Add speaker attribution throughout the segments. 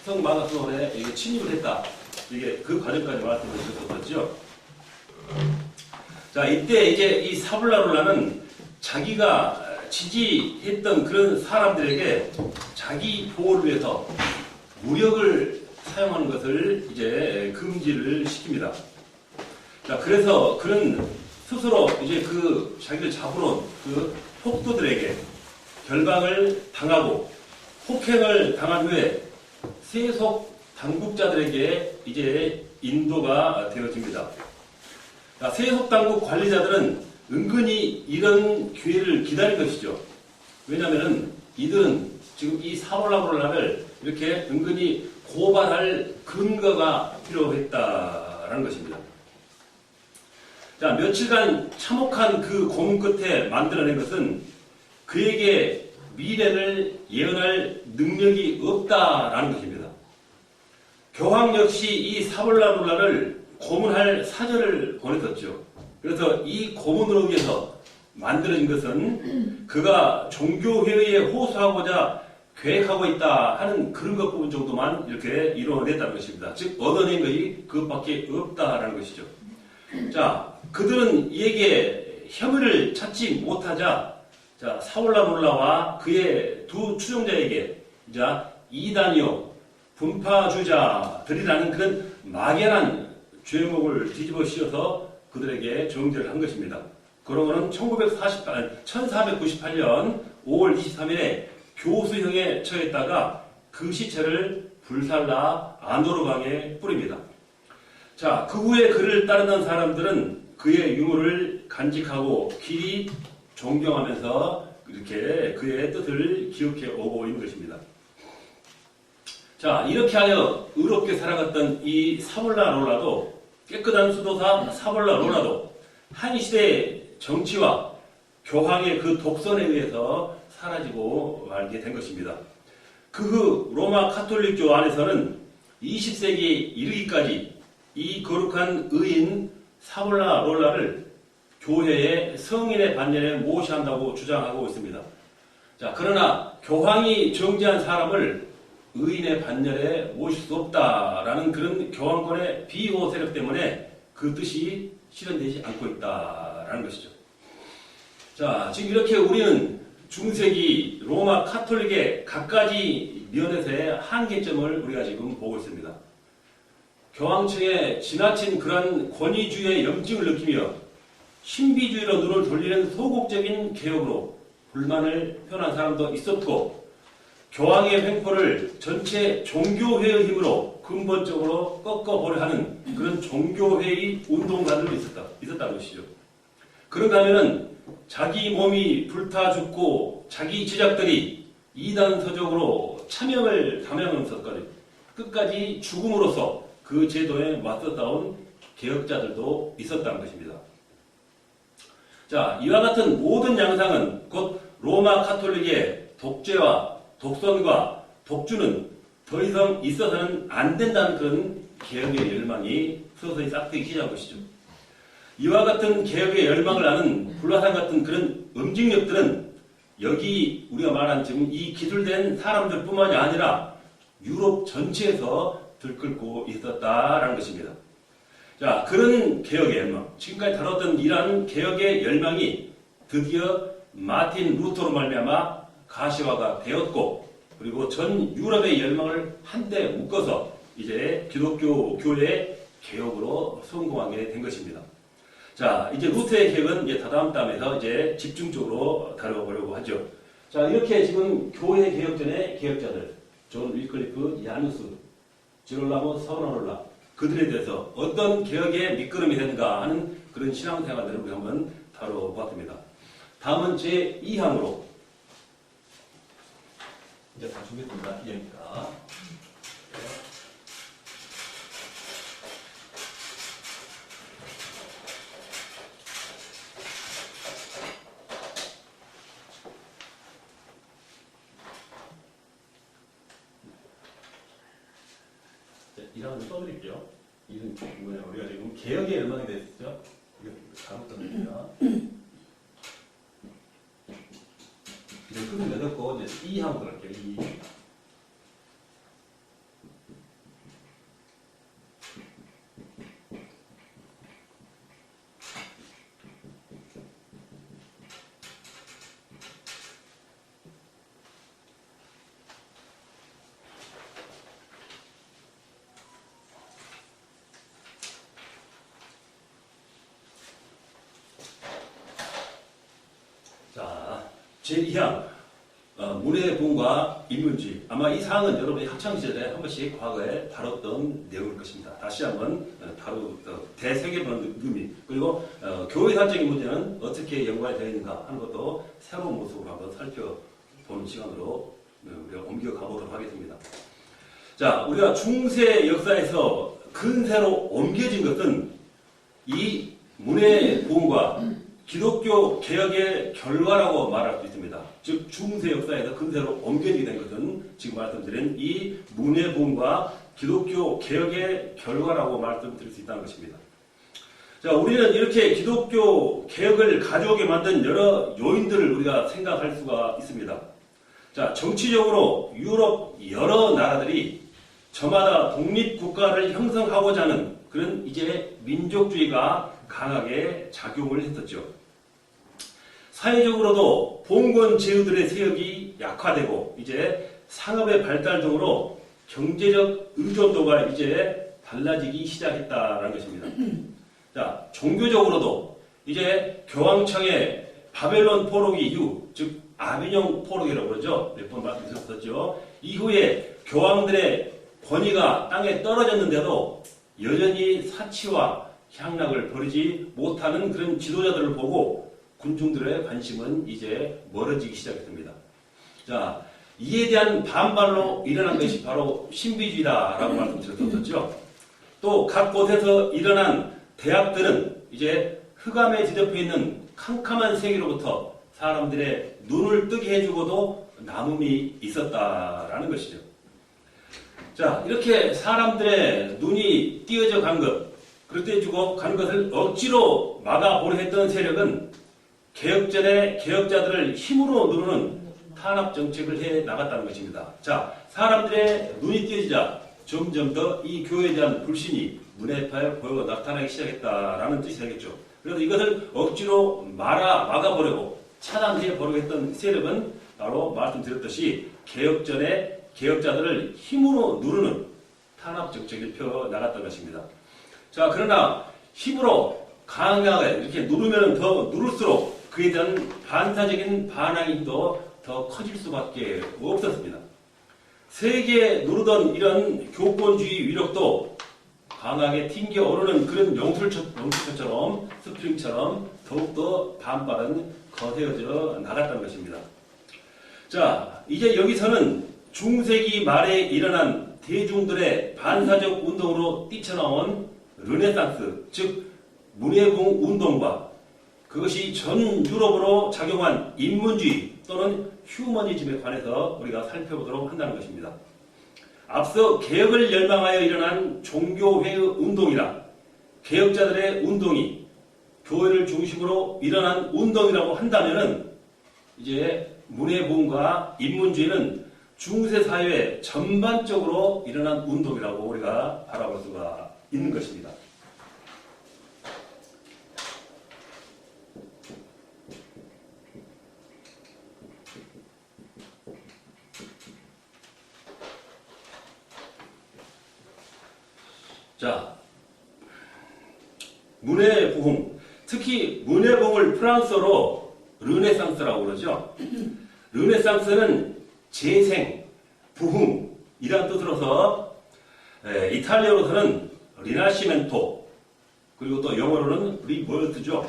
Speaker 1: 성마가손에 이게 침입을 했다. 이게 그 과정까지 말씀드렸었죠. 자, 이때 이제 이 사블라룰라는 자기가 지지했던 그런 사람들에게 자기 보호를 위해서 무력을 사용하는 것을 이제 금지를 시킵니다. 자, 그래서 그는 스스로 이제 그 자기를 잡으러 온 그 폭도들에게 결박을 당하고 폭행을 당한 후에 세속 당국자들에게 이제 인도가 되어집니다. 자, 세속 당국 관리자들은 은근히 이런 기회를 기다린 것이죠. 왜냐하면 이들은 지금 이 사볼라볼라를 이렇게 은근히 고발할 근거가 필요했다라는 것입니다. 자, 며칠간 참혹한 그 고문 끝에 만들어낸 것은 그에게 미래를 예언할 능력이 없다라는 것입니다. 교황 역시 이 사볼라볼라를 고문할 사절을 보냈었죠. 그래서 이 고문으로 위해서 만들어진 것은 그가 종교회의에 호소하고자 계획하고 있다 하는 그런 것 부분 정도만 이렇게 이루어냈다는 것입니다. 즉 얻어낸 것이 그것밖에 없다라는 것이죠. 자, 그들은 이에게 혐의를 찾지 못하자 자, 사울라몰라와 그의 두 추종자에게 자, 이단이요 분파주자들이라는 그런 막연한 죄목을 뒤집어 씌워서 그들에게 정죄를 한 것입니다. 그러고는 1498년 5월 23일에 교수형에 처했다가 그 시체를 불살라 아노르강에 뿌립니다. 자, 그 후에 그를 따르는 사람들은 그의 유물을 간직하고 길이 존경하면서 이렇게 그의 뜻을 기억해 오고 있는 것입니다. 자, 이렇게 하여 의롭게 살아갔던 이 사볼라롤라도 깨끗한 수도사 사볼라롤라도 한 시대의 정치와 교황의 그 독선에 의해서 사라지고 말게 된 것입니다. 그 후 로마 카톨릭교 안에서는 20세기 이르기까지 이 거룩한 의인 사볼라롤라를 교회의 성인의 반열에 모셔야 한다고 주장하고 있습니다. 자, 그러나 교황이 정죄한 사람을 의인의 반열에 모실 수 없다라는 그런 교황권의 비호 세력 때문에 그 뜻이 실현되지 않고 있다라는 것이죠. 자, 지금 이렇게 우리는 중세기 로마 카톨릭의 갖가지 면에서의 한계점을 우리가 지금 보고 있습니다. 교황청의 지나친 그런 권위주의의 염증을 느끼며 신비주의로 눈을 돌리는 소극적인 개혁으로 불만을 표현한 사람도 있었고, 교황의 횡포를 전체 종교회의 힘으로 근본적으로 꺾어보려 하는 그런 종교회의 운동가들도 있었다는 것이죠. 그런가 하면은 자기 몸이 불타 죽고 자기 제자들이 이단서적으로 참여를 감행하면서까지 끝까지 죽음으로써 그 제도에 맞서 싸운 개혁자들도 있었다는 것입니다. 자, 이와 같은 모든 양상은 곧 로마 카톨릭의 독재와 독선과 독주는 더 이상 있어서는 안 된다는 그런 개혁의 열망이 서서히 싹트기 시작한 것이죠. 이와 같은 개혁의 열망을 아는 불화상 같은 그런 음직력들은 여기 우리가 말한 지금 이 기술된 사람들 뿐만이 아니라 유럽 전체에서 들끓고 있었다라는 것입니다. 자, 그런 개혁의 열망, 지금까지 다뤘던 이러한 개혁의 열망이 드디어 마틴 루터로 말미암아 가시화가 되었고, 그리고 전 유럽의 열망을 한데 묶어서 이제 기독교 교회 개혁으로 성공하게 된 것입니다. 자, 이제 루터의 개혁은 이제 다다음 달에서 이제 집중적으로 다뤄보려고 하죠. 자, 이렇게 지금 교회 개혁전의 개혁자들, 존 위클리프, 야누스, 지롤라모, 사우나롤라, 그들에 대해서 어떤 개혁의 밑거름이 되는가 하는 그런 신앙생활들을 우리 한번 다뤄보았습니다. 다음은 제 2항으로 이제 다 준비했습니다. 이해입니다. 이랑을 써드릴게요. 이름 뭐냐, 우리가 지금 개혁의 열망에 대해서죠. 이거 잘못 썼습니다. 이제 끝을 내놓고 이제 2항으로 갈게요. 2. 제2항 문해부흥과 인문주의. 아마 이 사항은 여러분이 학창시절에 한 번씩 과거에 다뤘던 내용일 것입니다. 다시 한번 대세계보는 의미, 그리고 교회사적인 문제는 어떻게 연관이 되어 있는가 하는 것도 새로운 모습으로 한번 살펴보는 시간으로 우리가 옮겨가 보도록 하겠습니다. 자, 우리가 중세 역사에서 근세로 옮겨진 것은 이 문해부흥과 기독교 개혁의 결과라고 말할 수 있습니다. 즉 중세 역사에서 근세로 옮겨지게 된 것은 지금 말씀드린 이 문해부흥과 기독교 개혁의 결과라고 말씀드릴 수 있다는 것입니다. 자, 우리는 이렇게 기독교 개혁을 가져오게 만든 여러 요인들을 우리가 생각할 수가 있습니다. 자, 정치적으로 유럽 여러 나라들이 저마다 독립국가를 형성하고자 하는 그런 이제 민족주의가 강하게 작용을 했었죠. 사회적으로도 봉건 제후들의 세력이 약화되고 이제 상업의 발달 등으로 경제적 의존도가 이제 달라지기 시작했다라는 것입니다. 자, 종교적으로도 이제 교황청의 바벨론 포로기 이후, 즉 아비뇽 포로기라고 그러죠. 몇 번 말씀드렸었죠. 이후에 교황들의 권위가 땅에 떨어졌는데도 여전히 사치와 향락을 버리지 못하는 그런 지도자들을 보고 군중들의 관심은 이제 멀어지기 시작했습니다. 자, 이에 대한 반발로 일어난 것이 바로 신비주의다라고 말씀드렸었죠. 또 각 곳에서 일어난 대학들은 이제 흑암에 뒤덮여 있는 캄캄한 세계로부터 사람들의 눈을 뜨게 해주고도 남음이 있었다라는 것이죠. 자, 이렇게 사람들의 눈이 띄어져 간 것, 그렇게 해주고 간 것을 억지로 막아보려 했던 세력은 개혁 전에 개혁자들을 힘으로 누르는 탄압 정책을 해 나갔다는 것입니다. 자, 사람들의 눈이 띄어지자 점점 더 이 교회에 대한 불신이 문해파에 보여 나타나기 시작했다라는 뜻이 되겠죠. 그래서 이것을 억지로 막아보려고 차단해 보려고 했던 세력은 바로 말씀드렸듯이 개혁 전에 개혁자들을 힘으로 누르는 탄압 정책을 펴 나갔던 것입니다. 자, 그러나 힘으로 강하게 이렇게 누르면 더 누를수록 그에 대한 반사적인 반항이 더 커질 수밖에 없었습니다. 세게 누르던 이런 교권주의 위력도 강하게 튕겨 오르는 그런 용술처럼 스프링처럼 더욱더 반발은 거세어져 나갔다는 것입니다. 자, 이제 여기서는 중세기 말에 일어난 대중들의 반사적 운동으로 뛰쳐나온 르네상스, 즉 문해부흥 운동과 그것이 전 유럽으로 작용한 인문주의 또는 휴머니즘에 관해서 우리가 살펴보도록 한다는 것입니다. 앞서 개혁을 열망하여 일어난 종교회의 운동이나 개혁자들의 운동이 교회를 중심으로 일어난 운동이라고 한다면은 이제 문해부흥과 인문주의는 중세 사회에 전반적으로 일어난 운동이라고 우리가 바라볼 수가 있는 것입니다. 자, 문해부흥, 특히 문해부흥을 프랑스어로 르네상스라고 그러죠. 르네상스는 재생, 부흥이라는 뜻으로서 이탈리아로서는 리나시멘토, 그리고 또 영어로는 리버트죠.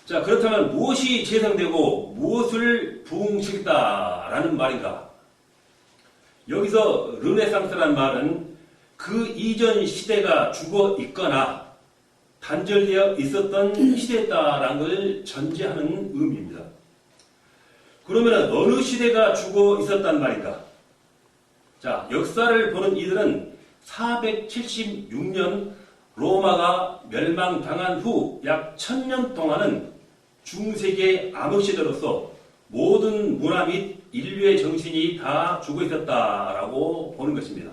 Speaker 1: 자, 그렇다면 무엇이 재생되고 무엇을 부흥시켰다라는 말인가? 여기서 르네상스라는 말은 그 이전 시대가 죽어 있거나 단절되어 있었던 시대였다라는 걸 전제하는 의미입니다. 그러면 어느 시대가 죽어 있었단 말인가? 자, 역사를 보는 이들은 476년 로마가 멸망당한 후 약 1000년 동안은 중세기의 암흑시대로서 모든 문화 및 인류의 정신이 다 죽어 있었다라고 보는 것입니다.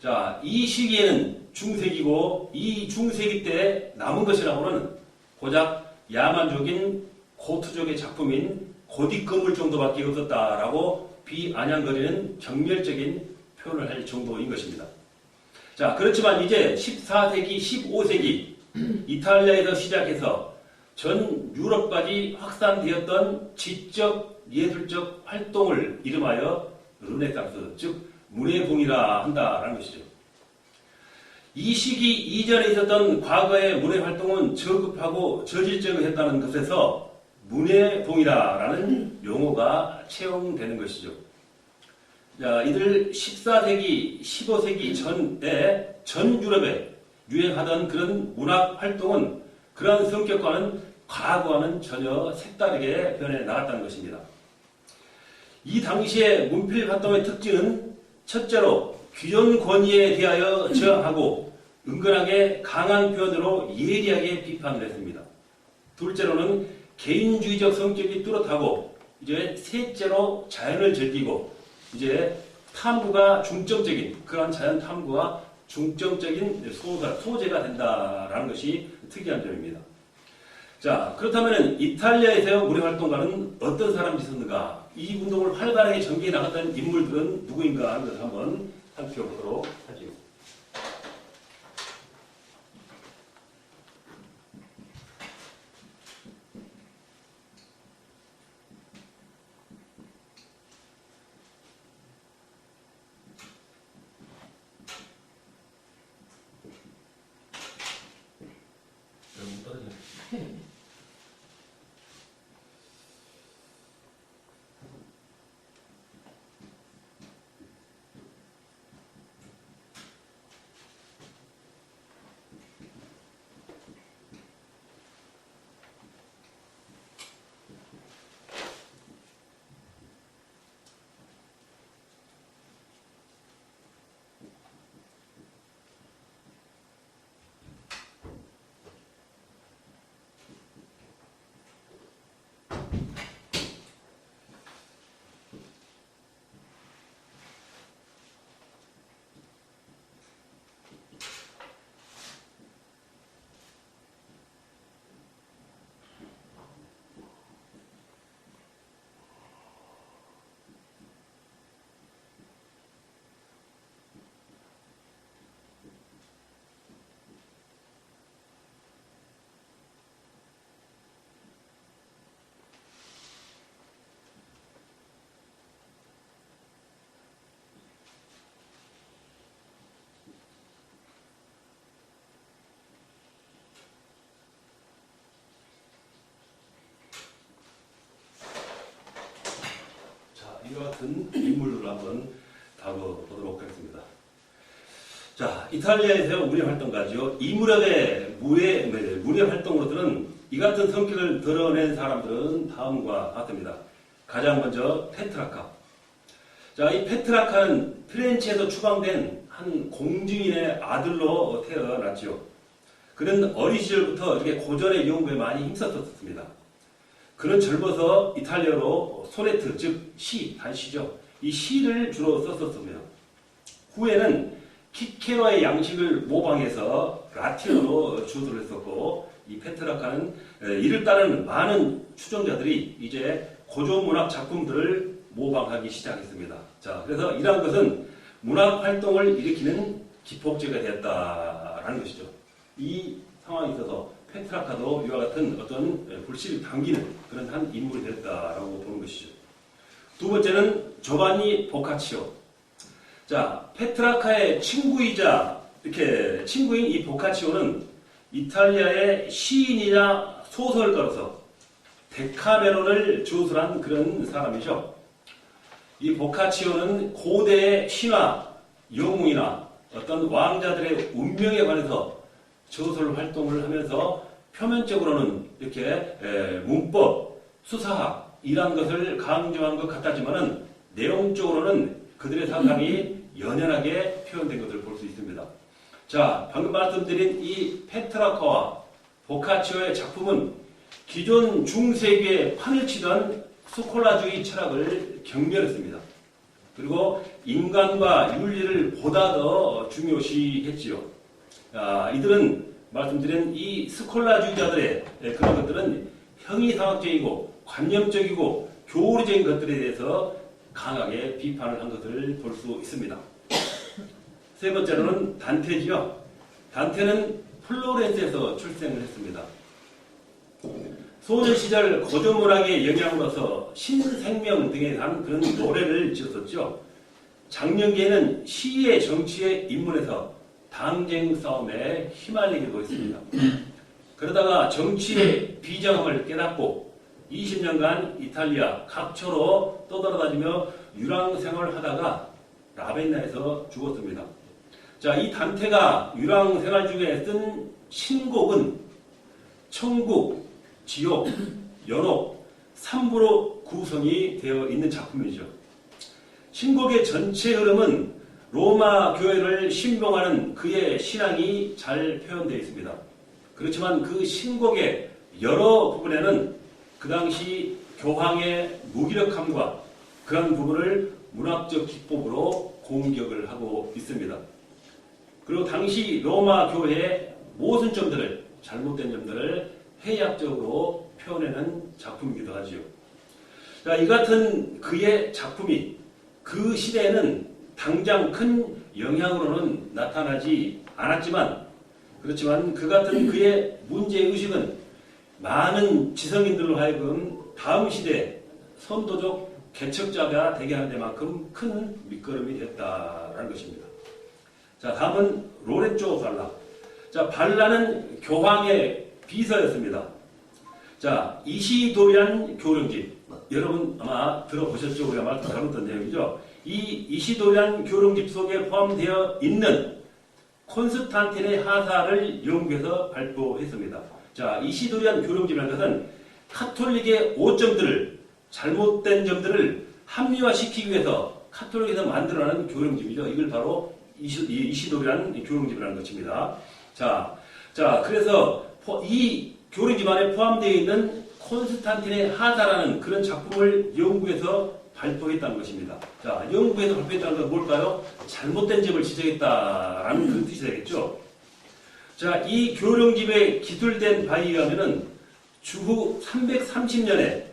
Speaker 1: 자, 이 시기에는 중세기고 이 중세기 때 남은 것이라고는 고작 야만적인 고투족의 작품인 고딕 건물 정도밖에 없었다라고 비아냥거리는 경멸적인 표현을 할 정도인 것입니다. 자, 그렇지만 이제 14세기, 15세기 이탈리아에서 시작해서 전 유럽까지 확산되었던 지적 예술적 활동을 이름하여 르네상스, 즉 문해붕이라 한다라는 것이죠. 이 시기 이전에 있었던 과거의 문해활동은 저급하고 저질적했다는 것에서 문해붕이라는 용어가 채용되는 것이죠. 자, 이들 14세기, 15세기 전에 전 유럽에 유행하던 그런 문학활동은 그러한 성격과는 과거와는 전혀 색다르게 변해 나갔다는 것입니다. 이 당시의 문필활동의 특징은 첫째로 기존 권위에 대하여 저항하고 은근하게 강한 표현으로 예리하게 비판을 했습니다. 둘째로는 개인주의적 성격이 뚜렷하고 이제 셋째로 자연을 즐기고 이제 탐구가 중점적인 그러한 자연 탐구가 중점적인 소재가 된다라는 것이 특이한 점입니다. 자, 그렇다면 이탈리아에서 문해활동가는 어떤 사람이 있었는가? 이 운동을 활발하게 전개해 나갔던 인물들은 누구인가 하는 것을 한번 살펴보도록 하죠. 이와 같은 인물들을 한번 다뤄보도록 하겠습니다. 자, 이탈리아에서 문해활동가죠. 이 무렵의 문해활동으로들은 이 같은 성격을 드러낸 사람들은 다음과 같습니다. 가장 먼저 페트라카. 자, 이 페트라카는 피렌체에서 추방된 한 공주인의 아들로 태어났죠. 그는 어린 시절부터 이렇게 고전의 연구에 많이 힘썼었습니다. 그는 젊어서 이탈리아로 소네트, 즉 시, 단시죠. 이 시를 주로 썼었습니다. 후에는 키케로의 양식을 모방해서 라틴어로 주소를 했었고, 이 페트라카는 이를 따르는 많은 추종자들이 이제 고전문학 작품들을 모방하기 시작했습니다. 자, 그래서 이러한 것은 문학 활동을 일으키는 기폭제가 되었다라는 것이죠. 이 상황에 있어서 페트라카도 이와 같은 어떤 불씨를 당기는 그런 한 인물이 되었다라고 보는 것이죠. 두 번째는 조반니 보카치오. 자, 페트라카의 친구이자 이렇게 친구인 이 보카치오는 이탈리아의 시인이자 소설가로서 데카메론을 주술한 그런 사람이죠. 이 보카치오는 고대의 신화, 영웅이나 어떤 왕자들의 운명에 관해서 저술 활동을 하면서 표면적으로는 이렇게 문법, 수사학 이런 것을 강조한 것 같았지만은 내용적으로는 그들의 사상이 연연하게 표현된 것을 볼 수 있습니다. 자, 방금 말씀드린 이 페트라카와 보카치오의 작품은 기존 중세기에 판을 치던 스콜라주의 철학을 경멸했습니다. 그리고 인간과 윤리를 보다 더 중요시했지요. 이들은 말씀드린 이 스콜라주의자들의 그런 것들은 형이상학적이고 관념적이고 교리적인 것들에 대해서 강하게 비판을 한 것을 볼 수 있습니다. 세 번째로는 단테지요. 단테는 플로렌스에서 출생을 했습니다. 소년 시절 고조문학의 영향으로서 신생명 등에 대한 그런 노래를 지었었죠. 장년기에는 시의 정치에 입문해서 당쟁 싸움에 휘말리기도 했습니다. 그러다가 정치의 비장함을 깨닫고 20년간 이탈리아 각처로 떠돌아다니며 유랑 생활을 하다가 라벤나에서 죽었습니다. 자, 이 단테가 유랑 생활 중에 쓴 신곡은 천국, 지옥, 연옥, 삼부로 구성이 되어 있는 작품이죠. 신곡의 전체 흐름은 로마 교회를 신봉하는 그의 신앙이 잘 표현되어 있습니다. 그렇지만 그 신곡의 여러 부분에는 그 당시 교황의 무기력함과 그런 부분을 문학적 기법으로 공격을 하고 있습니다. 그리고 당시 로마 교회의 모순점들을, 잘못된 점들을 해학적으로 표현하는 작품이기도 하지요. 자, 이 같은 그의 작품이 그 시대에는 당장 큰 영향으로는 나타나지 않았지만, 그렇지만 그 같은 그의 문제의식은 많은 지성인들로 하여금 다음 시대 선도적 개척자가 되게 하는 데만큼 큰 밑거름이 됐다라는 것입니다. 자, 다음은 로렌조 발라. 자, 발라는 교황의 비서였습니다. 자, 이시도리안 교령집. 여러분 아마 들어보셨죠? 우리가 말 다뤘던 내용이죠. 이 이시도리안 교령집 속에 포함되어 있는 콘스탄틴의 하사를 연구해서 발표했습니다. 자, 이시도리안 교령집이라는 것은 카톨릭의 오점들을, 잘못된 점들을 합리화시키기 위해서 카톨릭에서 만들어내는 교령집이죠. 이걸 바로 이시도리안 교령집이라는 것입니다. 자, 그래서 이 교령집 안에 포함되어 있는 콘스탄틴의 하사라는 그런 작품을 연구해서 발표했다는 것입니다. 자, 연구해서 발표했다는 건 뭘까요? 잘못된 점을 지적했다라는 그런 뜻이 되겠죠. 자, 이 교령집에 기술된 바에 의하면은 주후 330년에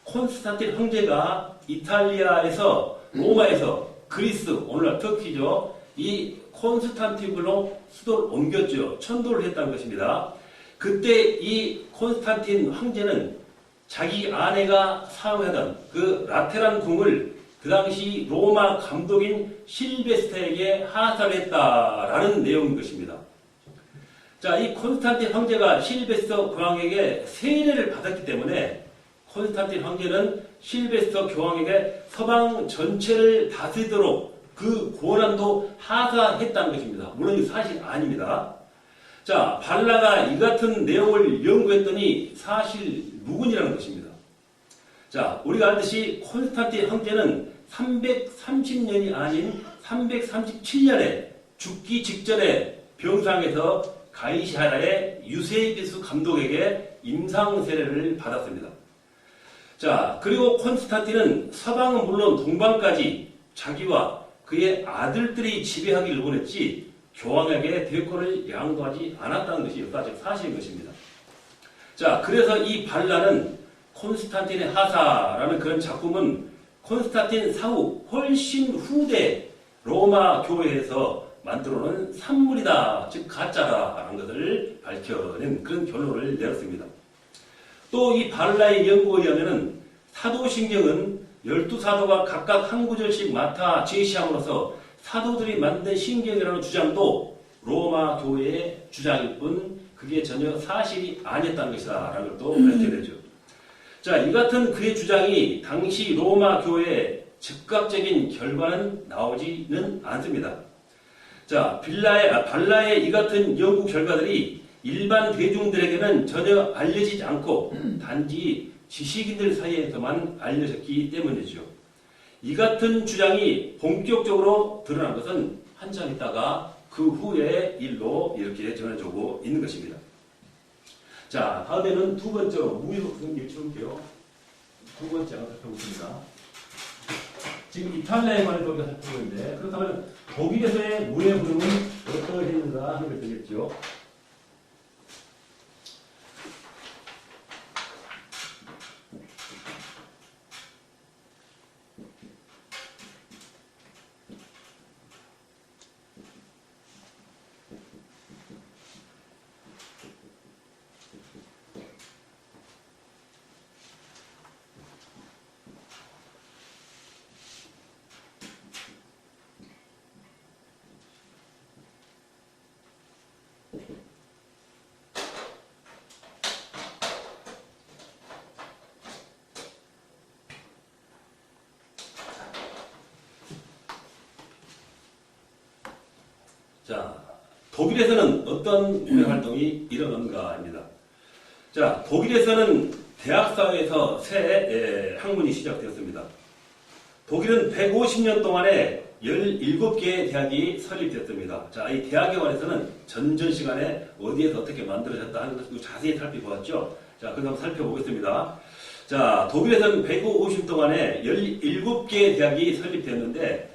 Speaker 1: 콘스탄틴 황제가 이탈리아에서 로마에서 그리스, 오늘날 터키죠. 이 콘스탄티노플로 수도를 옮겼죠. 천도를 했다는 것입니다. 그때 이 콘스탄틴 황제는 자기 아내가 사용하던 그 라테란 궁을 그 당시 로마 감독인 실베스터에게 하사를 했다라는 내용인 것입니다. 자, 이 콘스탄틴 황제가 실베스터 교황에게 세례를 받았기 때문에 콘스탄틴 황제는 실베스터 교황에게 서방 전체를 다스리도록 그 권한도 하사했다는 것입니다. 물론 이 사실 아닙니다. 자, 발라가 이 같은 내용을 연구했더니 사실 무근이라는 것입니다. 자, 우리가 알듯이 콘스탄틴 황제는 330년이 아닌 337년에 죽기 직전에 병상에서 가이시하라의 유세비스 감독에게 임상 세례를 받았습니다. 자, 그리고 콘스탄틴은 서방은 물론 동방까지 자기와 그의 아들들이 지배하기를 원했지 교황에게 대권을 양도하지 않았다는 것이 사실인 것입니다. 자, 그래서 이 발라는 콘스탄틴의 하사라는 그런 작품은 콘스탄틴 사후 훨씬 후대 로마 교회에서 만들어놓은 산물이다, 즉 가짜다라는 것을 밝혀낸 그런 결론을 내렸습니다. 또 이 발라의 연구에 의하면 사도신경은 12사도가 각각 한 구절씩 맡아 제시함으로써 사도들이 만든 신경이라는 주장도 로마 교회의 주장일 뿐 그게 전혀 사실이 아니었다는 것이다라는 것도 밝혀내죠. 자, 이 같은 그의 주장이 당시 로마 교회의 즉각적인 결과는 나오지는 않습니다. 자, 발라의 이 같은 연구 결과들이 일반 대중들에게는 전혀 알려지지 않고 단지 지식인들 사이에서만 알려졌기 때문이죠. 이 같은 주장이 본격적으로 드러난 것은 한참 있다가 그 후의 일로 이렇게 전해지고 있는 것입니다. 자, 다음에는 두 번째로 무의복승 일출게요. 두 번째 살펴보겠습니다. 지금 이탈리아에 관해서 우리가 살펴보고 있는데, 그렇다면 독일에서의 무의 흐름은 어떠했는가 하는 걸 되겠죠. 자, 독일에서는 어떤 문화 활동이 일어났는가입니다. 자, 독일에서는 대학사회에서 새 학문이 시작되었습니다. 독일은 150년 동안에 17개의 대학이 설립되었습니다. 자, 이 대학에 관해서는 전전 시간에 어디에서 어떻게 만들어졌다 하는 것을 자세히 살펴보았죠. 자, 그럼 한번 살펴보겠습니다. 자, 독일에서는 150년 동안에 17개의 대학이 설립되었는데,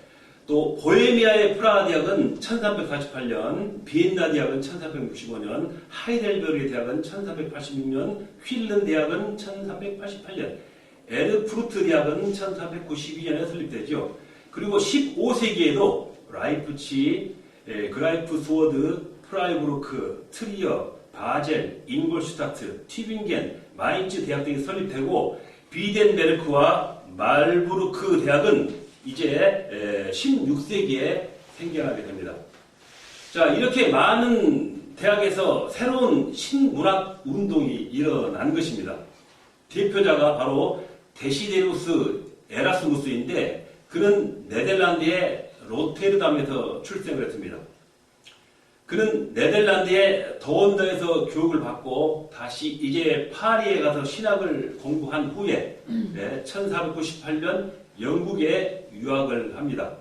Speaker 1: 또 보헤미아의 프라하 대학은 1348년, 비엔나 대학은 1365년, 하이델베르의 대학은 1386년, 휠른 대학은 1388년, 에르푸르트 대학은 1392년에 설립되죠. 그리고 15세기에도 라이프치, 그라이프스워드, 프라이부르크, 트리어, 바젤, 잉골슈타트, 튜빙겐, 마인츠 대학 등이 설립되고, 비덴베르크와 말부르크 대학은 이제 16세기에 생겨나게 됩니다. 자, 이렇게 많은 대학에서 새로운 신문학 운동이 일어난 것입니다. 대표자가 바로 데시데루스 에라스무스인데, 그는 네덜란드의 로테르담에서 출생을 했습니다. 그는 네덜란드의 더원더에서 교육을 받고 다시 이제 파리에 가서 신학을 공부한 후에 1498년 영국에 유학을 합니다.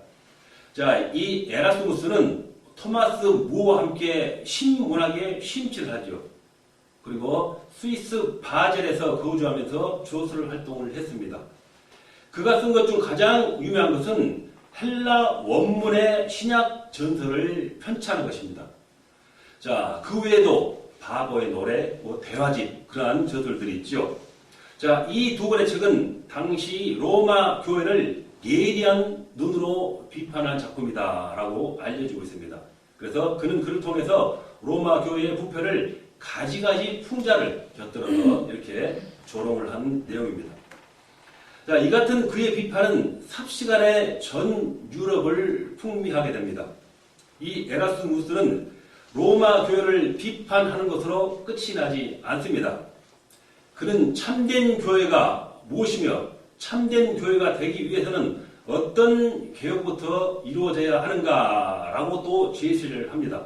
Speaker 1: 자, 이 에라스무스는 토마스 무어와 함께 신문학에 심취를 하죠. 그리고 스위스 바젤에서 거주하면서 조술 활동을 했습니다. 그가 쓴 것 중 가장 유명한 것은 헬라 원문의 신약 전설을 편찬한 것입니다. 자, 그 외에도 바보의 노래, 대화집, 그러한 저술들이 있죠. 자, 이 두 권의 책은 당시 로마 교회를 예리한 눈으로 비판한 작품이다라고 알려지고 있습니다. 그래서 그는 그를 통해서 로마 교회의 부패를 가지가지 풍자를 곁들여서 이렇게 조롱을 한 내용입니다. 자, 이 같은 그의 비판은 삽시간에 전 유럽을 풍미하게 됩니다. 이 에라스무스는 로마 교회를 비판하는 것으로 끝이 나지 않습니다. 그는 참된 교회가 무엇이며 참된 교회가 되기 위해서는 어떤 개혁부터 이루어져야 하는가라고 또 제시를 합니다.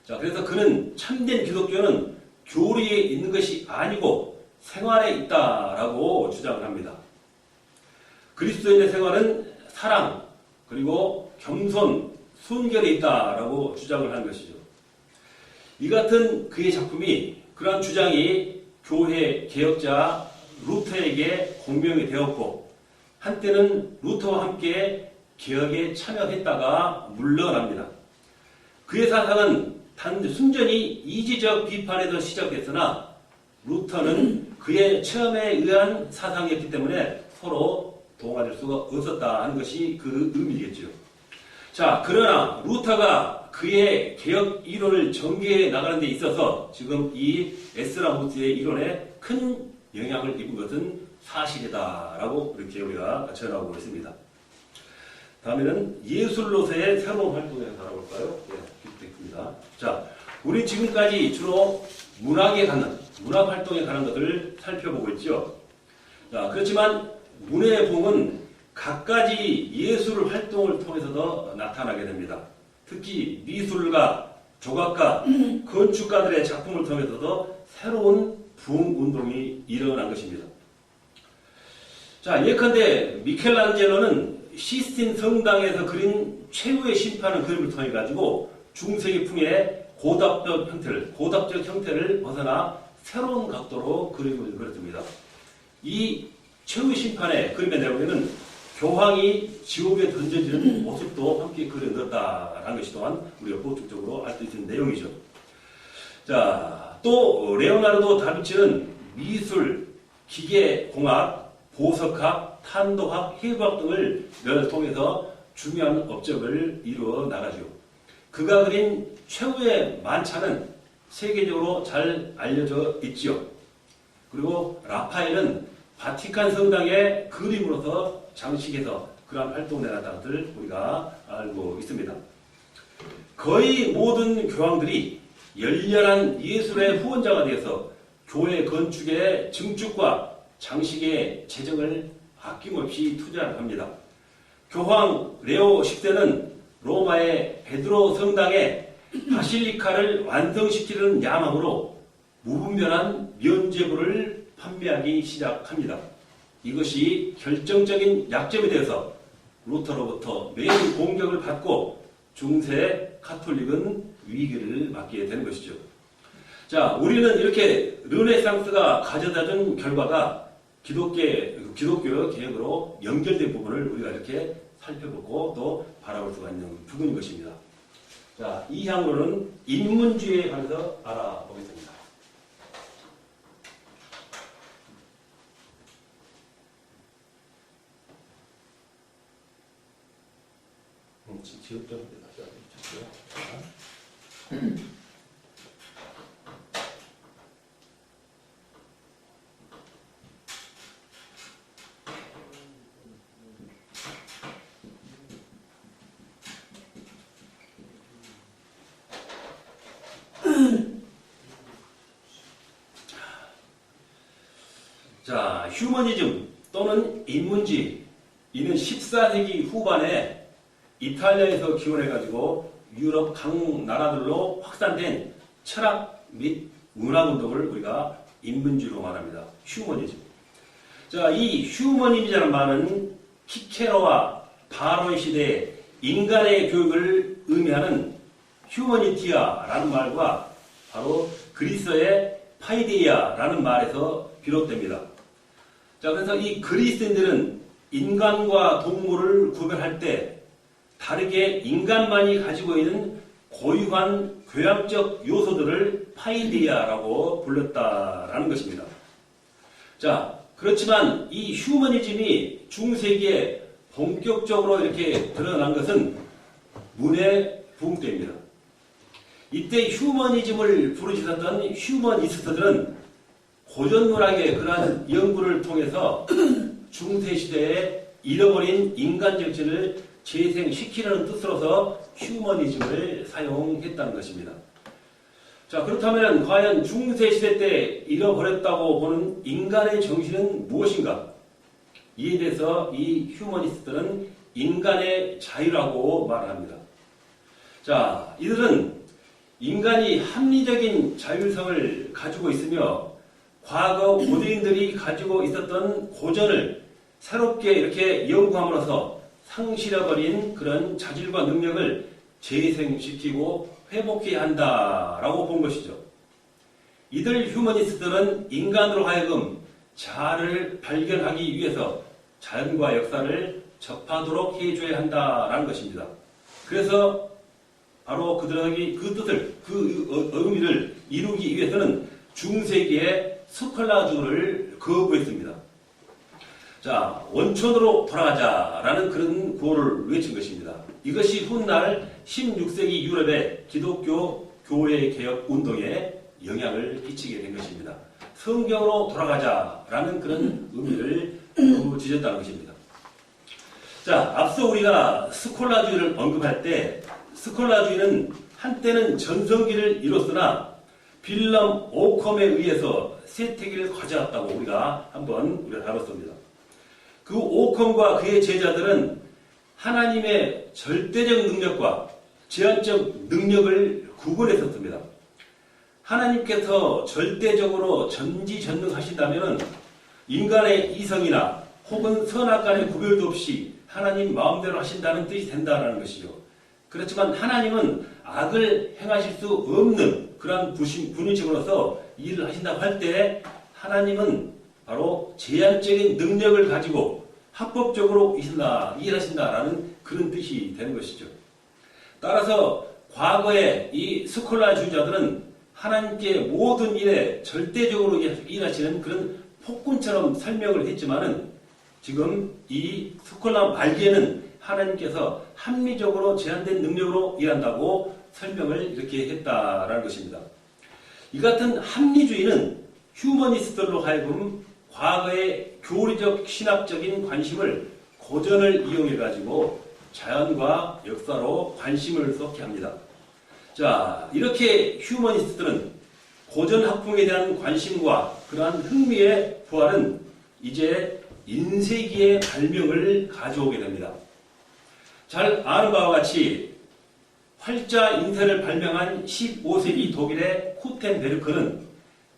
Speaker 1: 자, 그래서 그는 참된 기독교는 교리에 있는 것이 아니고 생활에 있다라고 주장을 합니다. 그리스도인의 생활은 사랑, 그리고 겸손, 순결에 있다라고 주장을 한 것이죠. 이 같은 그의 작품이, 그러한 주장이 교회 개혁자 루터에게 공명이 되었고, 한때는 루터와 함께 개혁에 참여했다가 물러납니다. 그의 사상은 순전히 이지적 비판에서 시작했으나 루터는 그의 체험에 의한 사상이었기 때문에 서로 동화될 수가 없었다 하는 것이 그 의미겠죠. 자, 그러나 루터가 그의 개혁 이론을 전개해 나가는 데 있어서 지금 이 에스라무스의 이론에 큰 영향을 입은 것은 사실이다라고 이렇게 우리가 전하고 있습니다. 다음에는 예술로서의 새로운 활동에 알아볼까요? 네, 있습니다. 자, 우리 지금까지 주로 문학 활동에 관한 것을 살펴보고 있죠. 자, 그렇지만 문의 봉은 갖가지 예술 활동을 통해서도 나타나게 됩니다. 특히 미술가, 조각가, 건축가들의 작품을 통해서도 새로운 부흥운동이 일어난 것입니다. 자, 예컨대 미켈란젤로는 시스틴 성당에서 그린 최후의 심판을 그림을 통해 가지고 중세기풍의 고답적 형태를 벗어나 새로운 각도로 그림을 그렸습니다. 이 최후의 심판의 그림의 내용에는 교황이 지옥에 던져지는 모습도 함께 그려넣었다는 것이 또한 우리가 보충적으로 알 수 있는 내용이죠. 자, 또 레오나르도 다빈치는 미술, 기계공학, 보석학, 탄도학, 해부학 등을 통해서 중요한 업적을 이루어 나가죠. 그가 그린 최후의 만찬은 세계적으로 잘 알려져 있죠. 그리고 라파엘은 바티칸 성당의 그림으로서 장식해서 그러한 활동을 해놨다는 것을 우리가 알고 있습니다. 거의 모든 교황들이 열렬한 예술의 후원자가 되어서 교회 건축의 증축과 장식의 재정을 아낌없이 투자를 합니다. 교황 레오 10세는 로마의 베드로 성당에 바실리카를 완성시키려는 야망으로 무분별한 면죄부를 판매하기 시작합니다. 이것이 결정적인 약점이 되어서 루터로부터 매일 공격을 받고 중세 카톨릭은 위기를 맞게 되는 것이죠. 자, 우리는 이렇게 르네상스가 가져다준 결과가 기독교 개혁으로 연결된 부분을 우리가 이렇게 살펴보고 또 바라볼 수가 있는 부분인 것입니다. 자, 이 항으로는 인문주의에 관해서 알아보겠습니다. 지역적으로 자, 휴머니즘 또는 인문주의, 이는 14세기 후반에 이탈리아에서 기원해가지고 유럽 각 나라들로 확산된 철학 및 문화운동을 우리가 인문주의로 말합니다. 휴머니즘. 자, 이 휴머니즘이라는 말은 키케로와 바로의 시대에 인간의 교육을 의미하는 휴머니티아라는 말과 바로 그리스어의 파이데이아라는 말에서 비롯됩니다. 자, 그래서 이 그리스인들은 인간과 동물을 구별할 때 다르게 인간만이 가지고 있는 고유한 교양적 요소들을 파이데이아라고 불렀다라는 것입니다. 자, 그렇지만 이 휴머니즘이 중세기에 본격적으로 이렇게 드러난 것은 문해 부흥 때입니다. 이때 휴머니즘을 부르짖었던 휴머니스트들은 고전문학의 그러한 연구를 통해서 중세시대에 잃어버린 인간 정신을 재생시키려는 뜻으로서 휴머니즘을 사용했다는 것입니다. 자, 그렇다면 과연 중세시대 때 잃어버렸다고 보는 인간의 정신은 무엇인가? 이에 대해서 이 휴머니스트들은 인간의 자유라고 말합니다. 자, 이들은 인간이 합리적인 자율성을 가지고 있으며 과거 고대인들이 가지고 있었던 고전을 새롭게 이렇게 연구함으로써 상실해버린 그런 자질과 능력을 재생시키고 회복해야 한다라고 본 것이죠. 이들 휴머니스트들은 인간으로 하여금 자아를 발견하기 위해서 자연과 역사를 접하도록 해줘야 한다라는 것입니다. 그래서 바로 그들에게 그 뜻을, 그 의미를 이루기 위해서는 중세기에 스콜라주를 거부했습니다. 자, 원천으로 돌아가자라는 그런 구호를 외친 것입니다. 이것이 훗날 16세기 유럽의 기독교 교회 개혁 운동에 영향을 끼치게 된 것입니다. 성경으로 돌아가자라는 그런 의미를 부르짖었다는 것입니다. 자, 앞서 우리가 스콜라주의를 언급할 때 스콜라주의는 한때는 전성기를 이뤘으나 빌럼 오컴에 의해서 쇠퇴기를 가져왔다고 우리가 다뤘습니다. 그 오컴과 그의 제자들은 하나님의 절대적 능력과 제한적 능력을 구분했었습니다. 하나님께서 절대적으로 전지전능하신다면 인간의 이성이나 혹은 선악간의 구별도 없이 하나님 마음대로 하신다는 뜻이 된다는 것이죠. 그렇지만 하나님은 악을 행하실 수 없는 그러한 분이심으로서 일을 하신다고 할 때 하나님은 바로 제한적인 능력을 가지고 합법적으로 일하신다라는 그런 뜻이 되는 것이죠. 따라서 과거에 이 스콜라주의자들은 하나님께 모든 일에 절대적으로 일하시는 그런 폭군처럼 설명을 했지만은 지금 이 스콜라 말기에는 하나님께서 합리적으로 제한된 능력으로 일한다고 설명을 이렇게 했다라는 것입니다. 이 같은 합리주의는 휴머니스트들로 하여금 과거의 교리적 신학적인 관심을 고전을 이용해가지고 자연과 역사로 관심을 쏟게 합니다. 자, 이렇게 휴머니스트들은 고전 학풍에 대한 관심과 그러한 흥미의 부활은 이제 인쇄기의 발명을 가져오게 됩니다. 잘 아는 바와 같이 활자 인쇄를 발명한 15세기 독일의 쿠텐베르크는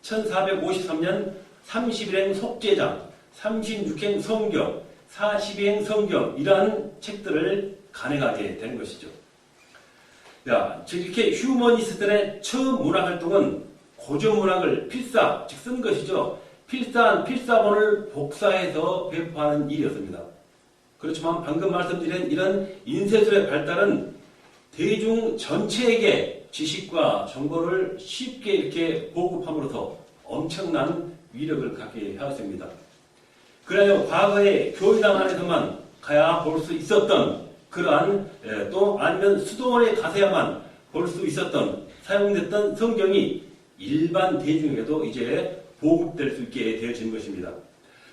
Speaker 1: 1453년 30일행 속죄장, 36행 성경, 42행 성경이라는 책들을 간행하게 된 것이죠. 즉 이렇게 휴머니스트들의 처음 문학활동은 고전문학을 필사, 즉 쓴 것이죠. 필사한 필사본을 복사해서 배포하는 일이었습니다. 그렇지만 방금 말씀드린 이런 인쇄술의 발달은 대중 전체에게 지식과 정보를 쉽게 이렇게 보급함으로써 엄청난 위력을 갖게 하였습니다. 그래야 과거의 교회당 안에서만 가야 볼 수 있었던 그러한 또 아니면 수도원에 가서야만 볼 수 있었던 사용됐던 성경이 일반 대중에게도 이제 보급될 수 있게 되어진 것입니다.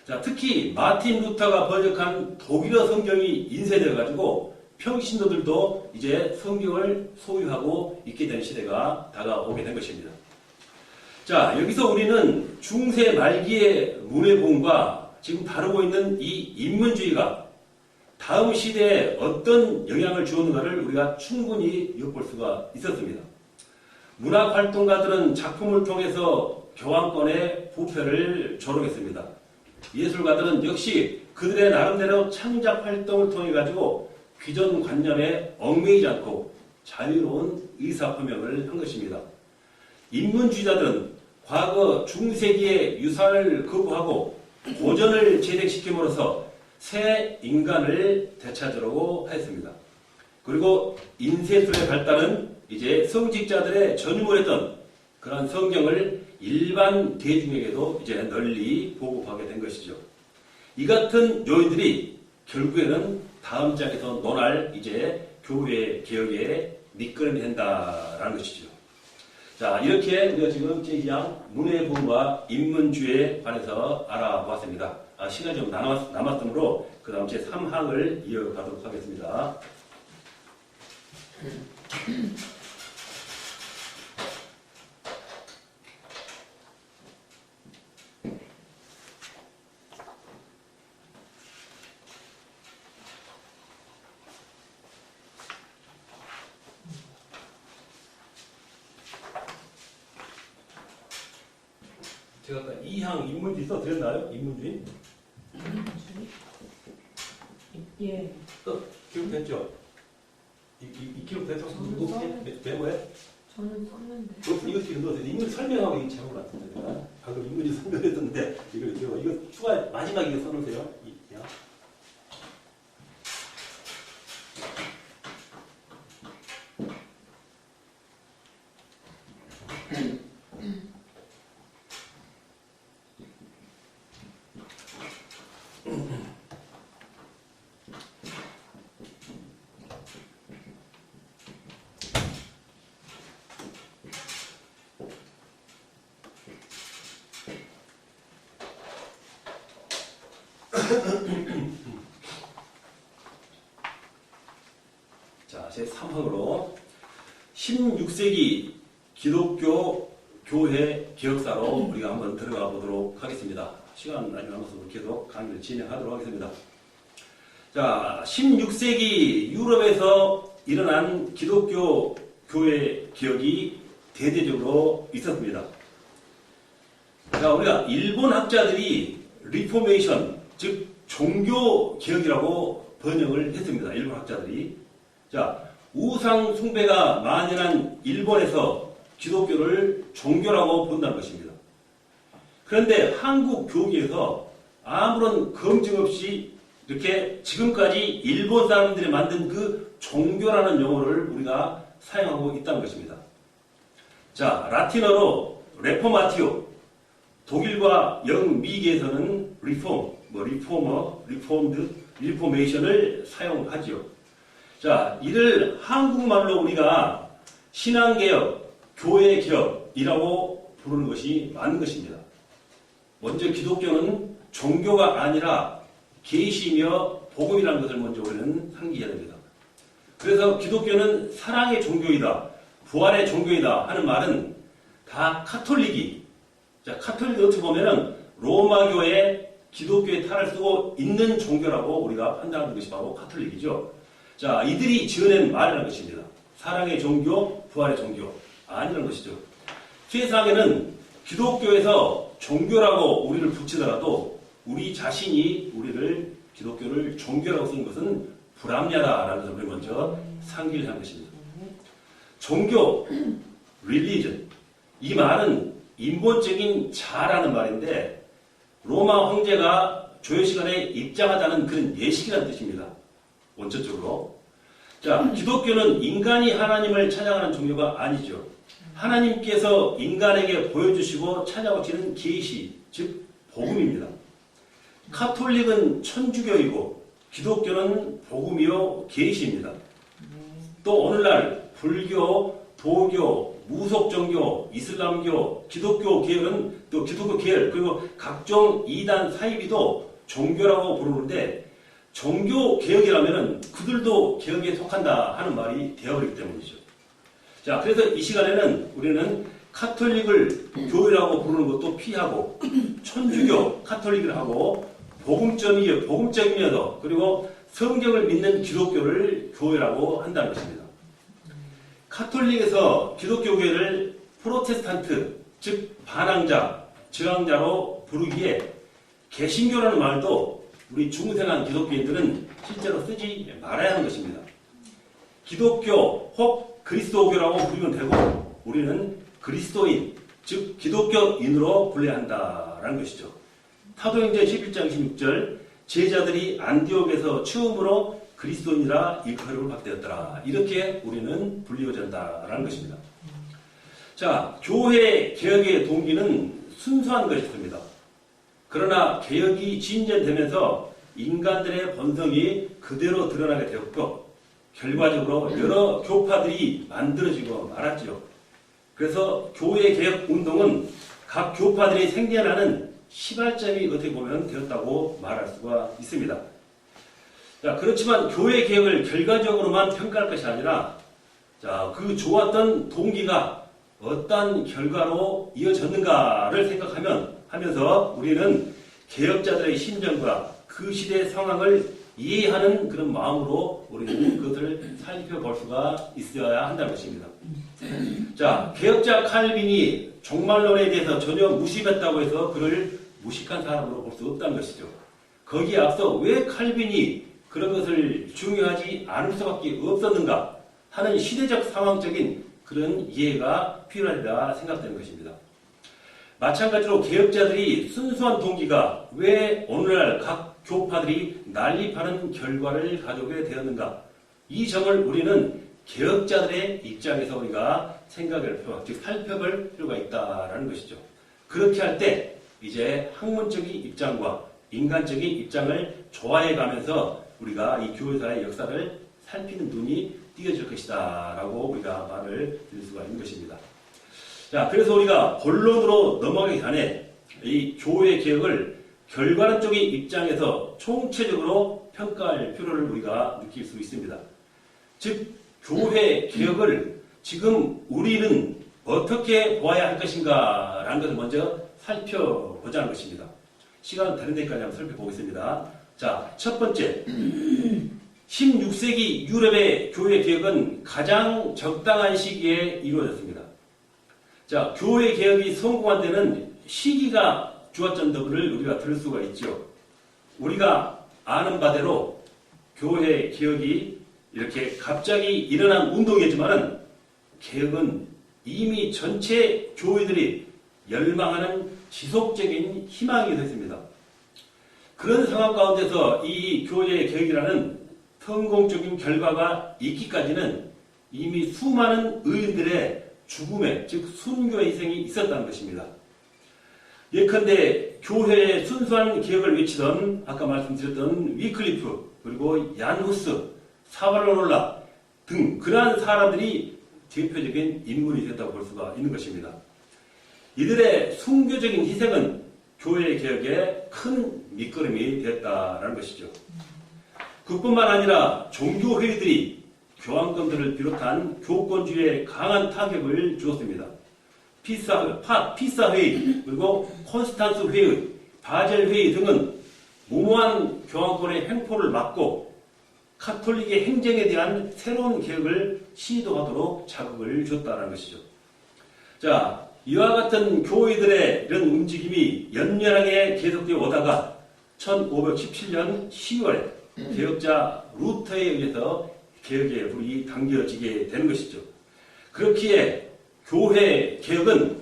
Speaker 1: 자, 특히 마틴 루터가 번역한 독일어 성경이 인쇄되어 가지고 평신도들도 이제 성경을 소유하고 있게 된 시대가 다가오게 된 것입니다. 자, 여기서 우리는 중세 말기의 문해보험과 지금 다루고 있는 이 인문주의가 다음 시대에 어떤 영향을 주었는가를 우리가 충분히 엿볼 수가 있었습니다. 문학활동가들은 작품을 통해서 교황권의 부패를 조롱했습니다. 예술가들은 역시 그들의 나름대로 창작 활동을 통해 가지고 기존 관념에 얽매이지 않고 자유로운 의사표명을 한 것입니다. 인문주의자들은 과거 중세기의 유산을 거부하고 고전을 재생시킴으로써 새 인간을 되찾으려고 했습니다. 그리고 인쇄술의 발달은 이제 성직자들의 전유물했던 그런 성경을 일반 대중에게도 이제 널리 보급하게 된 것이죠. 이 같은 요인들이 결국에는 다음 장에서 논할 이제 교회 개혁의 밑거름이 된다라는 것이죠. 자, 이렇게 우리가 지금 제2장 문해부와 인문주의에 관해서 알아보았습니다. 시간이 좀 남았으므로 그 다음 제3항을 이어가도록 하겠습니다. 제가 아까 2항 인문주의 써드렸나요? 인문주의?
Speaker 2: 인문주의? 예.
Speaker 1: 기록됐죠? 이 기록됐죠?
Speaker 2: 저는 썼는데.
Speaker 1: 메모에?
Speaker 2: 저는 썼는데.
Speaker 1: 이거 지금 넣었어요. 인문주의 설명하고 이 제목 같은데 제가 방금 인문주의 설명했었는데 이거 추가 마지막에 이거 써놓으세요. 자, 제3항으로 16세기 기독교 교회 기억사로 우리가 한번 들어가 보도록 하겠습니다. 시간 아직 남아서 계속 강의를 진행하도록 하겠습니다. 자, 16세기 유럽에서 일어난 기독교 교회 기억이 대대적으로 있었습니다. 자, 우리가 일본 학자들이 리포메이션, 즉 종교 개혁이라고 번역을 했습니다. 일본 학자들이. 자, 우상 숭배가 만연한 일본에서 기독교를 종교라고 본다는 것입니다. 그런데 한국 교계에서 아무런 검증 없이 이렇게 지금까지 일본 사람들이 만든 그 종교라는 용어를 우리가 사용하고 있다는 것입니다. 자, 라틴어로 레포마티오, 독일과 영미계에서는 리폼, 리포머, 리폼드, 리포메이션을 사용하죠. 자, 이를 한국말로 우리가 신앙개혁, 교회개혁이라고 부르는 것이 맞는 것입니다. 먼저 기독교는 종교가 아니라 계시며 복음이라는 것을 먼저 우리는 상기해야 됩니다. 그래서 기독교는 사랑의 종교이다, 부활의 종교이다 하는 말은 다 카톨릭이, 자, 카톨릭 어떻게 보면은 로마교의 기독교의 탈을 쓰고 있는 종교라고 우리가 판단하는 것이 바로 카톨릭이죠. 자, 이들이 지어낸 말이라는 것입니다. 사랑의 종교, 부활의 종교 아니라는 것이죠. 세상에는 기독교에서 종교라고 우리를 붙이더라도 우리 자신이 우리를 기독교를 종교라고 쓰는 것은 불합리하다라는 것을 우리 먼저 상기를 한 것입니다. 종교, religion 이 말은 인본적인 자라는 말인데 로마 황제가 조회시간에 입장하자는 그런 예식이라는 뜻입니다. 원초적으로. 자, 기독교는 인간이 하나님을 찾아가는 종교가 아니죠. 하나님께서 인간에게 보여주시고 찾아오시는 계시, 즉 복음입니다. 카톨릭은 천주교이고 기독교는 복음이요 계시입니다. 또 오늘날 불교, 도교, 무속종교, 이슬람교, 기독교 계열은 또 기독교 계열 그리고 각종 이단 사이비도 종교라고 부르는데 종교 개혁이라면은 그들도 개혁에 속한다 하는 말이 되어버리기 때문이죠. 자, 그래서 이 시간에는 우리는 카톨릭을 교회라고 부르는 것도 피하고 천주교 카톨릭을 하고 복음적이면서 그리고 성경을 믿는 기독교를 교회라고 한다는 것입니다. 카톨릭에서 기독교계를 프로테스탄트, 즉 반항자, 저항자로 부르기에 개신교라는 말도 우리 중생한 기독교인들은 실제로 쓰지 말아야 하는 것입니다. 기독교 혹 그리스도교라고 부르면 되고 우리는 그리스도인, 즉 기독교인으로 불러야 한다라는 것이죠. 사도행전 11장 26절 제자들이 안디옥에서 처음으로 그리스도인이라 일컬음을 받되었더라. 이렇게 우리는 불리워야 한다라는 것입니다. 자, 교회 개혁의 동기는 순수한 것이었습니다. 그러나 개혁이 진전되면서 인간들의 본성이 그대로 드러나게 되었고 결과적으로 여러 교파들이 만들어지고 말았죠. 그래서 교회 개혁 운동은 각 교파들이 생겨나는 시발점이 어떻게 보면 되었다고 말할 수가 있습니다. 자, 그렇지만 교회 개혁을 결과적으로만 평가할 것이 아니라 자, 그 좋았던 동기가 어떤 결과로 이어졌는가를 생각하면서 우리는 개혁자들의 심정과 그 시대의 상황을 이해하는 그런 마음으로 우리는 그것을 살펴볼 수가 있어야 한다는 것입니다. 자, 개혁자 칼빈이 종말론에 대해서 전혀 무식했다고 해서 그를 무식한 사람으로 볼 수 없다는 것이죠. 거기에 앞서 왜 칼빈이 그런 것을 중요하지 않을 수밖에 없었는가 하는 시대적 상황적인 그런 이해가 필요하리라 생각되는 것입니다. 마찬가지로 개혁자들이 순수한 동기가 왜 오늘날 각 교파들이 난립하는 결과를 가져오게 되었는가, 이 점을 우리는 개혁자들의 입장에서 우리가 생각할 필요가, 즉 살펴볼 필요가 있다라는 것이죠. 그렇게 할 때 이제 학문적인 입장과 인간적인 입장을 조화해가면서 우리가 이 교회사의 역사를 살피는 눈이 띄어질 것이다 라고 우리가 말을 드릴 수가 있는 것입니다. 자, 그래서 우리가 본론으로 넘어가기 전에 이 교회 개혁을 결과론적인 입장에서 총체적으로 평가할 필요를 우리가 느낄 수 있습니다. 즉, 교회 개혁을 지금 우리는 어떻게 보아야 할 것인가 라는 것을 먼저 살펴보자는 것입니다. 시간은 다른 데까지 한번 살펴보겠습니다. 자, 첫 번째, 16세기 유럽의 교회 개혁은 가장 적당한 시기에 이루어졌습니다. 자, 교회 개혁이 성공한 데는 시기가 주었던 것을 우리가 들을 수가 있죠. 우리가 아는 바대로 교회 개혁이 이렇게 갑자기 일어난 운동이지만은 개혁은 이미 전체 교회들이 열망하는 지속적인 희망이 됐습니다. 그런 상황 가운데서 이 교회 개혁이라는 성공적인 결과가 있기까지는 이미 수많은 의인들의 죽음에, 즉 순교의 희생이 있었다는 것입니다. 예컨대 교회의 순수한 개혁을 외치던 아까 말씀드렸던 위클리프, 그리고 얀 후스, 사발로롤라 등 그러한 사람들이 대표적인 인물이 됐다고 볼 수가 있는 것입니다. 이들의 순교적인 희생은 교회 개혁에 큰 밑거름이 됐다는 것이죠. 그뿐만 아니라 종교회의들이 교황권들을 비롯한 교권주의에 강한 타격을 주었습니다. 피사 회의, 그리고 콘스탄스 회의, 바젤 회의 등은 무모한 교황권의 횡포를 막고 카톨릭의 행정에 대한 새로운 개혁을 시도하도록 자극을 줬다는 것이죠. 자, 이와 같은 교회들의 이런 움직임이 연연하게 계속되어 오다가 1517년 10월에 개혁자 루터에 의해서 개혁의 불이 당겨지게 되는 것이죠. 그렇기에 교회 개혁은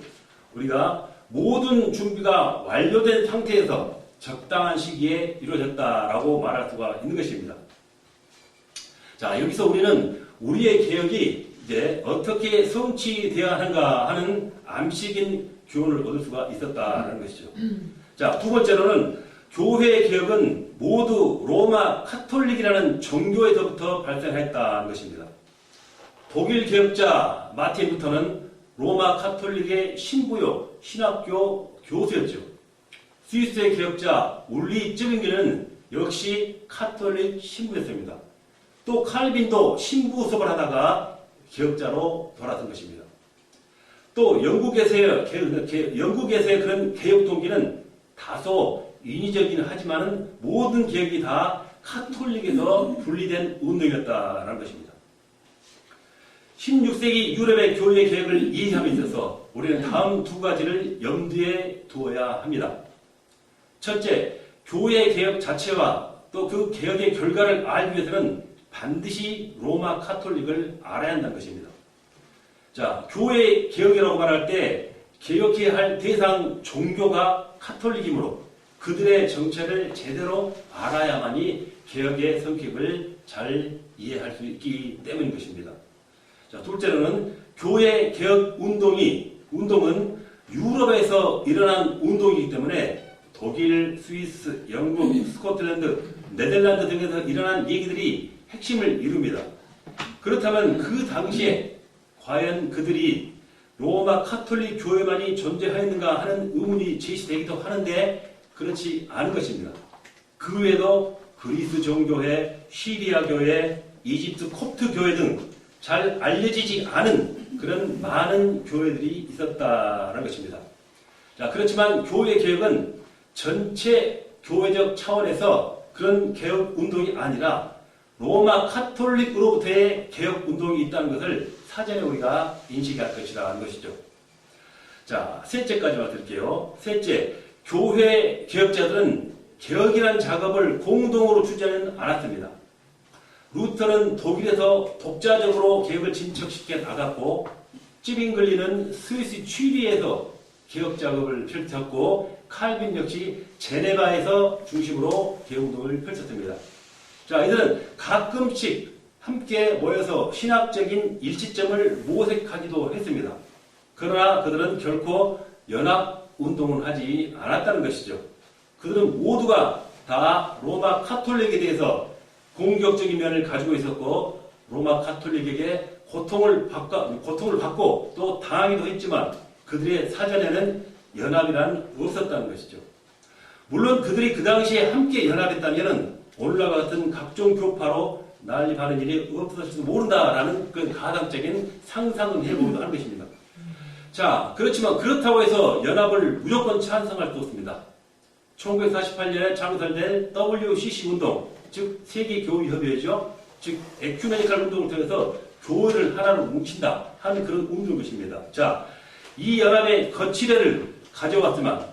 Speaker 1: 우리가 모든 준비가 완료된 상태에서 적당한 시기에 이루어졌다라고 말할 수가 있는 것입니다. 자, 여기서 우리는 우리의 개혁이 이제 어떻게 성취되어야 하는가 하는 암시적인 교훈을 얻을 수가 있었다는 것이죠. 자, 두 번째로는 교회 개혁은 모두 로마 카톨릭이라는 종교에서부터 발생했다는 것입니다. 독일 개혁자 마틴 루터는 로마 카톨릭의 신부요 신학교 교수였죠. 스위스의 개혁자 울리 쯔빙게는 역시 카톨릭 신부였습니다. 또 칼빈도 신부 수업을 하다가 개혁자로 돌아선 것입니다. 또 영국에서의 그런 개혁 동기는 다소 인위적이긴 하지만 모든 개혁이 다 카톨릭에서 분리된 운동이었다는 것입니다. 16세기 유럽의 교회 개혁을 이해함에 있어서 우리는 다음 두 가지를 염두에 두어야 합니다. 첫째, 교회 개혁 자체와 또 그 개혁의 결과를 알기 위해서는 반드시 로마 카톨릭을 알아야 한다는 것입니다. 자, 교회 개혁이라고 말할 때 개혁해야 할 대상 종교가 카톨릭이므로 그들의 정체를 제대로 알아야만이 개혁의 성격을 잘 이해할 수 있기 때문인 것입니다. 자, 둘째로는 교회 개혁 운동은 유럽에서 일어난 운동이기 때문에 독일, 스위스, 영국, 스코틀랜드, 네덜란드 등에서 일어난 얘기들이 핵심을 이룹니다. 그렇다면 그 당시에 과연 그들이 로마 카톨릭 교회만이 존재하였는가 하는 의문이 제시되기도 하는데 그렇지 않은 것입니다. 그 외에도 그리스 종교회, 시리아 교회, 이집트 콥트 교회 등 잘 알려지지 않은 그런 많은 교회들이 있었다는 것입니다. 자, 그렇지만 교회 개혁은 전체 교회적 차원에서 그런 개혁 운동이 아니라 로마 카톨릭으로부터의 개혁 운동이 있다는 것을 사전에 우리가 인식할 것이라는 것이죠. 자, 셋째까지 말씀드릴게요. 셋째, 교회 개혁자들은 개혁이라는 작업을 공동으로 추진하지 않았습니다. 루터는 독일에서 독자적으로 개혁을 진척시켜 나갔고 찌빙글리는 스위스 취리에서 개혁 작업을 펼쳤고 칼빈 역시 제네바에서 중심으로 개혁운동을 펼쳤습니다. 자, 이들은 가끔씩 함께 모여서 신학적인 일치점을 모색하기도 했습니다. 그러나 그들은 결코 연합운동을 하지 않았다는 것이죠. 그들은 모두가 다 로마 카톨릭에 대해서 공격적인 면을 가지고 있었고 로마 카톨릭에게 고통을 받고 또 당하기도 했지만 그들의 사전에는 연합이란 없었다는 것이죠. 물론 그들이 그 당시에 함께 연합했다면 오늘과 같은 각종 교파로 난립하는 일이 없었을지도 모른다라는 그런 가상적인 상상은 해보기도 하는 것입니다. 자, 그렇지만 그렇다고 해서 연합을 무조건 찬성할 수 없습니다. 1948년에 창설된 WCC 운동, 즉 세계교회협의회죠. 즉 에큐메니컬 운동을 통해서 교회를 하나로 뭉친다 하는 그런 운동인 것입니다. 자, 이 연합의 거치례는 가져왔지만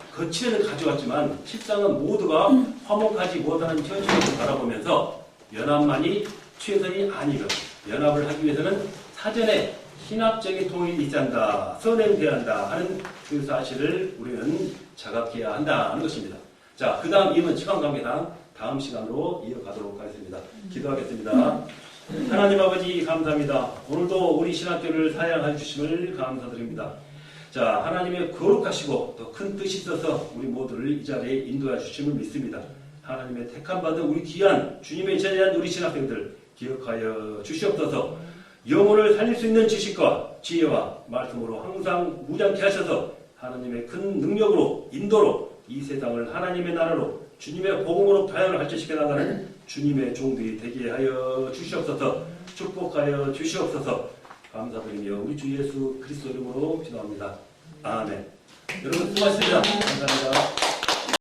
Speaker 1: 실상은 모두가 화목하지 못하는 현실을 바라보면서 연합만이 최선이 아니고 연합을 하기 위해서는 사전에 신학적인 통일이 있어야 한다, 선행돼야 한다 하는 그 사실을 우리는 자각해야 한다는 것입니다. 자, 그 다음 이번 시간 관계상 다음 시간으로 이어가도록 하겠습니다. 기도하겠습니다. 하나님 아버지 감사합니다. 오늘도 우리 신학교를 사양해 주심을 감사드립니다. 자, 하나님의 거룩하시고 또 큰 뜻이 있어서 우리 모두를 이 자리에 인도해 주심을 믿습니다. 하나님의 택함받은 우리 귀한 주님의 제자한 우리 신학생들 기억하여 주시옵소서. 영혼을 살릴 수 있는 지식과 지혜와 말씀으로 항상 무장케 하셔서 하나님의 큰 능력으로 인도로 이 세상을 하나님의 나라로 주님의 복음으로 다양을 발전시켜 나가는 주님의 종들이 되게 하여 주시옵소서. 축복하여 주시옵소서. 감사드리며 우리 주 예수 그리스도 이름으로 기도합니다. 아멘. 여러분 수고하셨습니다. 감사합니다.